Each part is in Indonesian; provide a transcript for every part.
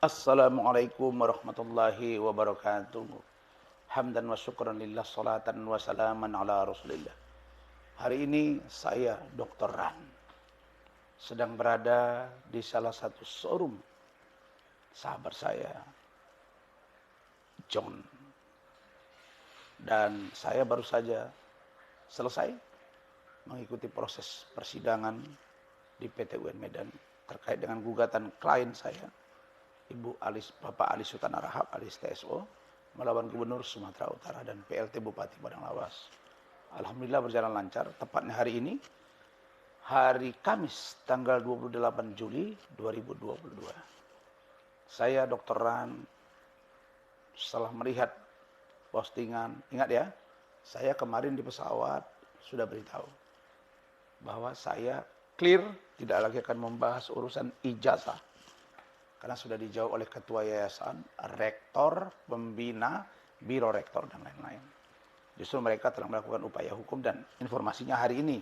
Assalamualaikum warahmatullahi wabarakatuh. Hamdan wa syukran lillah, salatan wa salaman ala rasulillah. Hari ini saya Dr. Ran sedang berada di salah satu showroom sahabat saya, John. Dan saya baru saja selesai mengikuti proses persidangan di PT UN Medan terkait dengan gugatan klien saya, Bapak Ali Sultan Arahab alias TSO, melawan Gubernur Sumatera Utara dan PLT Bupati Padang Lawas. Alhamdulillah berjalan lancar. Tepatnya hari ini, hari Kamis tanggal 28 Juli 2022. Saya Dr. Ran setelah melihat postingan, ingat ya, saya kemarin di pesawat sudah beritahu bahwa saya clear tidak lagi akan membahas urusan ijazah. Karena sudah dijawab oleh ketua yayasan, rektor, pembina, biro rektor, dan lain-lain. Justru mereka telah melakukan upaya hukum dan informasinya hari ini.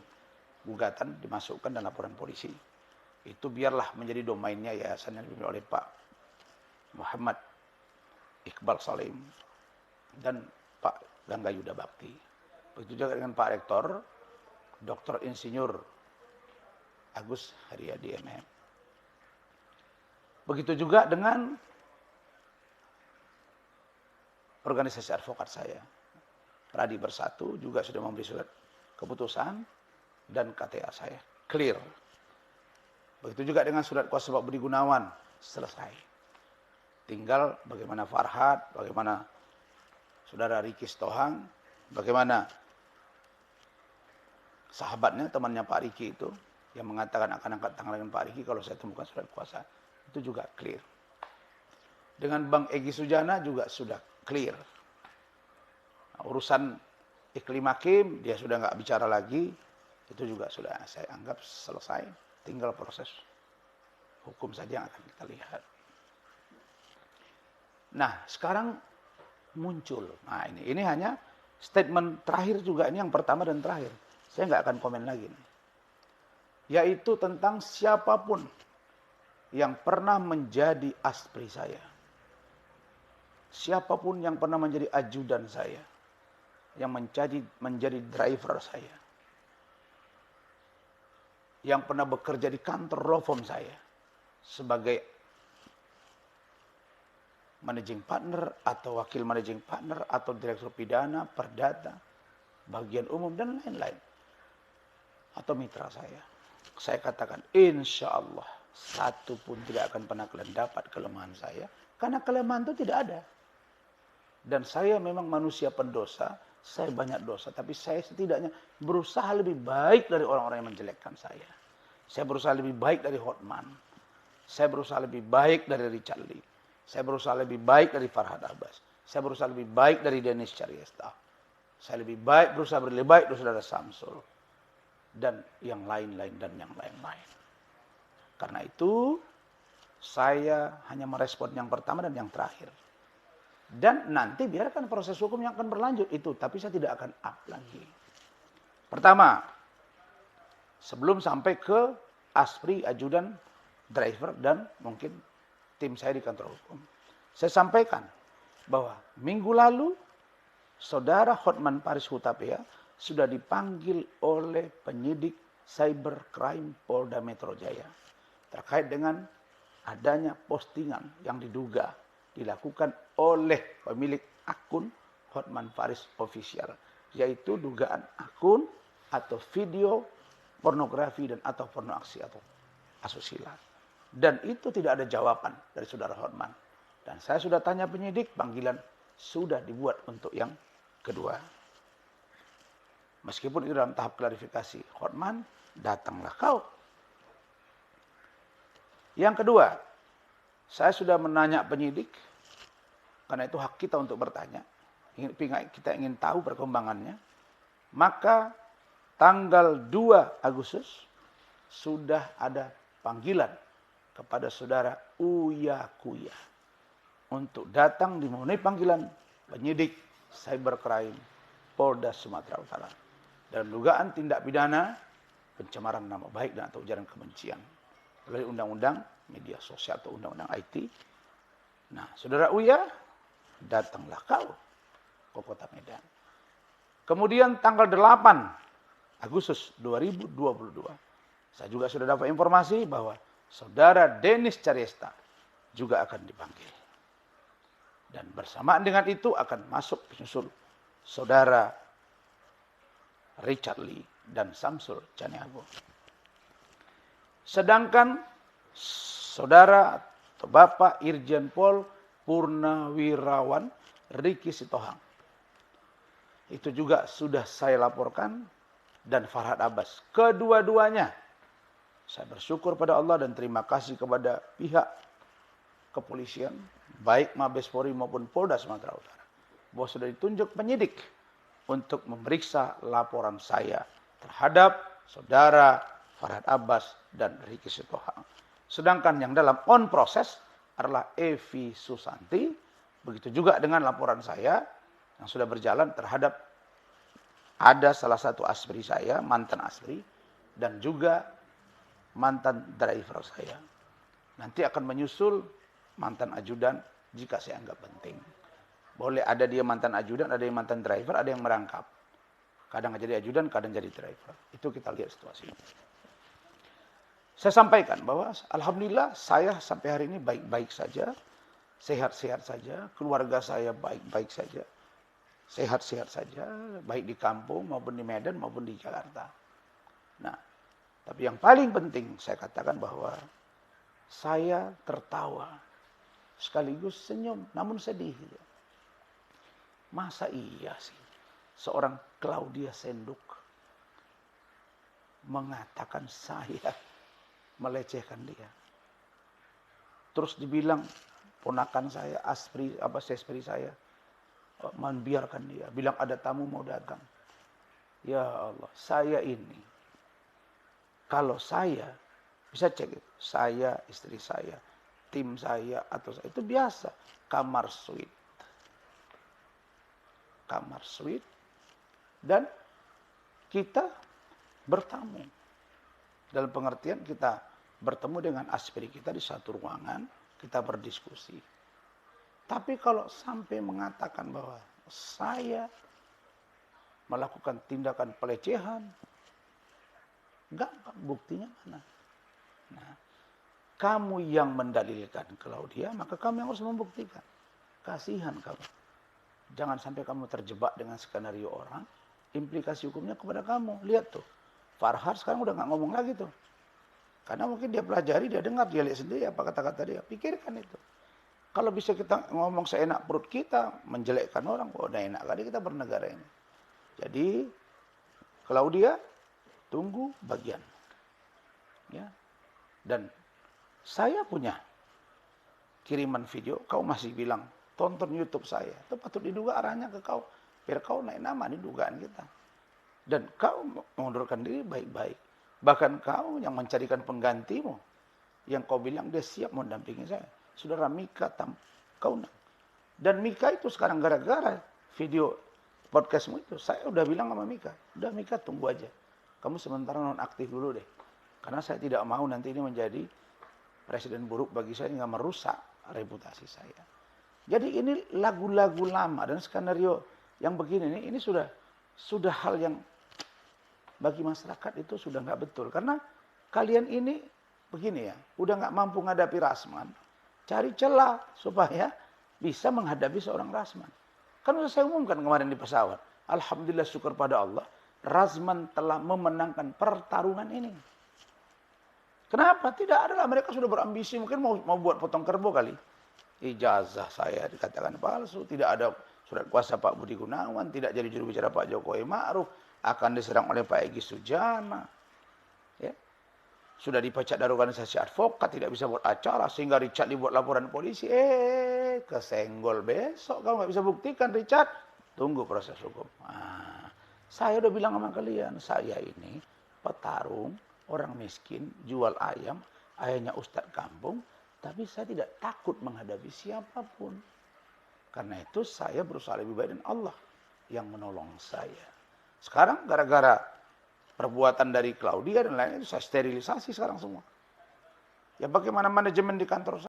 Gugatan dimasukkan dalam laporan polisi. Itu biarlah menjadi domainnya yayasan yang dipimpin oleh Pak Muhammad Iqbal Salim dan Pak Gangga Yuda Bakti. Begitu juga dengan Pak Rektor, Dr. Insinyur Agus Haryadi MM. Begitu juga dengan organisasi advokat saya. Pradi Bersatu juga sudah memberi surat keputusan dan KTA saya. Clear. Begitu juga dengan surat kuasa Pak Budi Gunawan. Selesai. Tinggal bagaimana Farhad, bagaimana saudara Riki Stohang, bagaimana sahabatnya, temannya Pak Riki itu, yang mengatakan akan angkat tangan dengan Pak Riki kalau saya temukan surat kuasa. Itu juga clear. Dengan Bang Egy Sujana juga sudah clear. Nah, urusan Iklim Hakim, dia sudah nggak bicara lagi. Itu juga sudah saya anggap selesai. Tinggal proses hukum saja yang akan kita lihat. Nah, sekarang muncul. Nah, ini hanya statement terakhir juga. Ini yang pertama dan terakhir. Saya nggak akan komen lagi. Yaitu tentang siapapun yang pernah menjadi aspri saya. Siapapun yang pernah menjadi ajudan saya. Yang menjadi driver saya. Yang pernah bekerja di kantor law firm saya. Sebagai managing partner atau wakil managing partner atau direktur pidana, perdata, bagian umum dan lain-lain. Atau mitra saya. Saya katakan insya Allah satu pun tidak akan pernah kalian dapat kelemahan saya. Karena kelemahan itu tidak ada. Dan saya memang manusia pendosa. Saya banyak dosa. Tapi saya setidaknya berusaha lebih baik dari orang-orang yang menjelekkan saya. Saya berusaha lebih baik dari Hotman. Saya berusaha lebih baik dari Richard Lee. Saya berusaha lebih baik dari Farhad Abbas. Saya berusaha lebih baik dari Dennis Chariesta. Saya berusaha lebih baik dari Saudara Samsul. Dan yang lain-lain dan yang lain-lain. Karena itu, saya hanya merespon yang pertama dan yang terakhir. Dan nanti biarkan proses hukum yang akan berlanjut itu. Tapi saya tidak akan up lagi. Pertama, sebelum sampai ke aspri, ajudan, driver, dan mungkin tim saya di kantor hukum. Saya sampaikan bahwa minggu lalu, saudara Hotman Paris Hutapea sudah dipanggil oleh penyidik cybercrime Polda Metro Jaya. Terkait dengan adanya postingan yang diduga dilakukan oleh pemilik akun Hotman Paris Official. Yaitu dugaan akun atau video pornografi dan atau pornoaksi atau asusila. Dan itu tidak ada jawaban dari saudara Hotman. Dan saya sudah tanya penyidik, panggilan sudah dibuat untuk yang kedua. Meskipun itu dalam tahap klarifikasi. Hotman, datanglah kau. Yang kedua, saya sudah menanya penyidik, karena itu hak kita untuk bertanya. Kita ingin tahu perkembangannya. Maka tanggal 2 Agustus sudah ada panggilan kepada saudara Uya Kuya. Untuk datang dimemenuhi panggilan penyidik cybercrime Polda Sumatera Utara. Dan dugaan tindak pidana pencemaran nama baik dan atau ujaran kebencian. Melalui undang-undang media sosial atau undang-undang IT Nah, saudara Uya, datanglah kau ke kota Medan. Kemudian tanggal 8 Agustus 2022, saya juga sudah dapat informasi bahwa saudara Denis Caryesta juga akan dipanggil. Dan bersamaan dengan itu akan masuk penyusul saudara Richard Lee dan Samsul Caniago. Sedangkan saudara atau Bapak Irjen Pol Purnawirawan Riki Sitohang, itu juga sudah saya laporkan, dan Farhad Abbas. Kedua-duanya saya bersyukur pada Allah dan terima kasih kepada pihak kepolisian, baik Mabes Polri maupun Polda Sumatera Utara, bahwa sudah ditunjuk penyidik untuk memeriksa laporan saya terhadap saudara Farhad Abbas dan Riki Sitohang. Sedangkan yang dalam on proses adalah Evi Susanti, begitu juga dengan laporan saya yang sudah berjalan terhadap ada salah satu aspri saya, mantan aspri, dan juga mantan driver saya. Nanti akan menyusul mantan ajudan jika saya anggap penting. Boleh ada dia mantan ajudan, ada yang mantan driver, ada yang merangkap. Kadang jadi ajudan, kadang jadi driver. Itu kita lihat situasinya. Saya sampaikan bahwa alhamdulillah saya sampai hari ini baik-baik saja, sehat-sehat saja, keluarga saya baik-baik saja. Sehat-sehat saja, baik di kampung maupun di Medan maupun di Jakarta. Nah, tapi yang paling penting saya katakan bahwa saya tertawa sekaligus senyum, namun sedih. Masa iya sih seorang Claudia Senduk mengatakan saya melecehkan dia. Terus dibilang ponakan saya, sespri saya, membiarkan dia, bilang ada tamu mau datang. Ya Allah, saya ini, kalau saya, bisa cek itu, saya, istri saya, tim saya, atau saya, itu biasa, kamar suite. Kamar suite, dan kita bertamu. Dalam pengertian kita bertemu dengan aspiri kita di satu ruangan, kita berdiskusi. Tapi kalau sampai mengatakan bahwa saya melakukan tindakan pelecehan, gampang, buktinya mana? Nah, kamu yang mendalilkan Claudia, maka kamu yang harus membuktikan. Kasihan kamu. Jangan sampai kamu terjebak dengan skenario orang, implikasi hukumnya kepada kamu. Lihat tuh, Farhad sekarang udah gak ngomong lagi tuh. Karena mungkin dia pelajari, dia dengar, dia lihat sendiri apa kata-kata dia. Pikirkan itu. Kalau bisa kita ngomong seenak perut kita, menjelekkan orang, udah enak kali kita bernegara ini. Jadi, Claudia, tunggu bagian. Ya. Dan saya punya kiriman video, kau masih bilang, tonton YouTube saya. Itu patut diduga arahnya ke kau. Biar kau naik nama, ini dugaan kita. Dan kau mengundurkan diri baik-baik. Bahkan kau yang mencarikan penggantimu, yang kau bilang dia siap mendampingi saya. Saudara Mika Kaunang. Dan Mika itu sekarang gara-gara video podcastmu itu, saya udah bilang sama Mika, udah Mika tunggu aja. Kamu sementara nonaktif dulu deh. Karena saya tidak mau nanti ini menjadi presiden buruk bagi saya, nggak merusak reputasi saya. Jadi ini lagu-lagu lama dan skenario yang begini nih, ini sudah hal yang bagi masyarakat itu sudah nggak betul. Karena kalian ini begini ya, udah nggak mampu menghadapi Rasman, cari celah supaya bisa menghadapi seorang Rasman. Kan sudah saya umumkan kemarin di pesawat. Alhamdulillah, syukur pada Allah, Rasman telah memenangkan pertarungan ini. Kenapa? Tidak adalah, mereka sudah berambisi, mungkin mau buat potong kerbau kali. Ijazah saya dikatakan palsu, tidak ada surat kuasa Pak Budi Gunawan, tidak jadi juru bicara Pak Jokowi Ma'ruf, akan diserang oleh Pak Egy Sujana. Ya. Sudah dipecat dari organisasi advokat, tidak bisa buat acara, sehingga Richard dibuat laporan polisi. Kesenggol besok, kalau nggak bisa buktikan Richard, tunggu proses hukum. Nah, saya udah bilang sama kalian, saya ini petarung, orang miskin, jual ayam, ayahnya ustadz kampung, tapi saya tidak takut menghadapi siapapun. Karena itu saya berusaha lebih baik dan Allah yang menolong saya. Sekarang gara-gara perbuatan dari Claudia dan lain-lain, saya sterilisasi sekarang semua. Ya bagaimana manajemen di kantor saya.